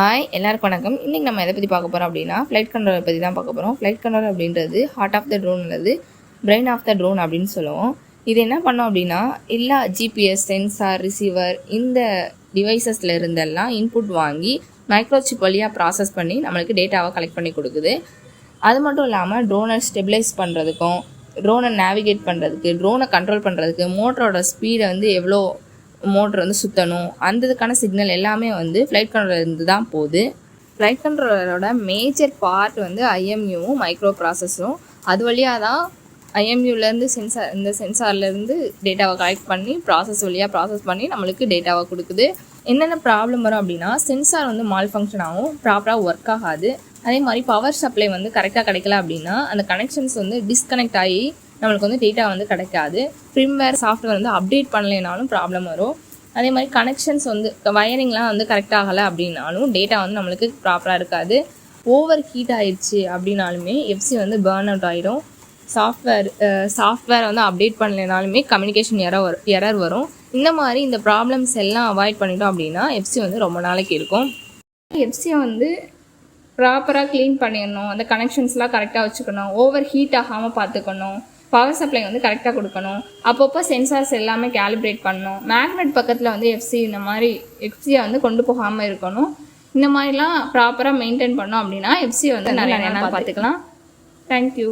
Hi எல்லாருக்கும் வணக்கம். இன்றைக்கி நம்ம எதை பற்றி பார்க்க போகிறோம் அப்படின்னா ஃப்ளைட் கண்ட்ரோலை பற்றி தான் பார்க்க போகிறோம். ஃப்ளைட் கண்ட்ரோல் அப்படின்றது ஹார்ட் ஆஃப் த ட்ரோன் அல்லது பிரெயின் ஆஃப் த ட்ரோன் அப்படின்னு சொல்லுவோம். இது என்ன பண்ணோம் அப்படின்னா எல்லா ஜிபிஎஸ் சென்சார் ரிசீவர் இந்த டிவைசஸில் இருந்தெல்லாம் இன்புட் வாங்கி மைக்ரோசிப் வழியாக ப்ராசஸ் பண்ணி நம்மளுக்கு டேட்டாவை கலெக்ட் பண்ணி கொடுக்குது. அது மட்டும் இல்லாமல் ட்ரோனை ஸ்டெபிலைஸ் பண்ணுறதுக்கும் ட்ரோனை நேவிகேட் பண்ணுறதுக்கு ட்ரோனை கண்ட்ரோல் பண்ணுறதுக்கு மோட்டரோட ஸ்பீடை எவ்வளோ மோட்டர் சுற்றணும் அந்த இதுக்கான சிக்னல் எல்லாமே ஃப்ளைட் கண்ட்ரோலர் இருந்து தான் போகுது. ஃப்ளைட் கண்ட்ரோலரோட மேஜர் பார்ட் ஐஎம்யூவும் மைக்ரோ ப்ராசஸரும். அது வழியாக தான் ஐஎம்யூலேருந்து இந்த சென்சார்லேருந்து டேட்டாவை கலெக்ட் பண்ணி ப்ராசஸ் வழியாக ப்ராசஸ் பண்ணி நம்மளுக்கு டேட்டாவை கொடுக்குது. என்னென்ன ப்ராப்ளம் வரும் அப்படின்னா சென்சார் மால் ஃபங்க்ஷன் ஆகும், ப்ராப்பராக ஒர்க் ஆகாது. அதே மாதிரி பவர் சப்ளை கரெக்டாக கிடைக்கல அப்படின்னா அந்த கனெக்ஷன்ஸ் டிஸ்கனெக்ட் ஆகி நம்மளுக்கு டேட்டா கிடைக்காது. ஃபிர்ம்வேர் சாஃப்ட்வேர் அப்டேட் பண்ணலைனாலும் ப்ராப்ளம் வரும். அதே மாதிரி கனெக்ஷன்ஸ் வயரிங்லாம் கரெக்ட் ஆகலை அப்படின்னாலும் டேட்டா நம்மளுக்கு ப்ராப்பராக இருக்காது. ஓவர் ஹீட் ஆயிடுச்சு அப்படின்னாலுமே எஃப்சி பர்ன் அவுட் ஆகிடும். சாஃப்ட்வேர் அப்டேட் பண்ணலைனாலுமே கம்யூனிகேஷன் எரர் வரும். இந்த மாதிரி இந்த ப்ராப்ளம்ஸ் எல்லாம் அவாய்ட் பண்ணிட்டோம் அப்படின்னா எஃப்சி ரொம்ப நாளைக்கு இருக்கும். எஃப்சியை ப்ராப்பராக க்ளீன் பண்ணிடணும், அந்த கனெக்ஷன்ஸ்லாம் கரெக்டாக வச்சுக்கணும், ஓவர் ஹீட் ஆகாமல் பார்த்துக்கணும், பவர் சப்ளை கரெக்டாக கொடுக்கணும், அப்பப்போ சென்சார்ஸ் எல்லாமே கேலிப்ரேட் பண்ணணும், மேக்னெட் பக்கத்தில் எஃப்சி இந்த மாதிரி எஃப்சியை கொண்டு போகாமல் இருக்கணும். இந்த மாதிரிலாம் ப்ராப்பராக மெயின்டைன் பண்ணோம் அப்படின்னா எஃப்சி நிறைய நாள் பார்த்துக்கலாம். தேங்க்யூ.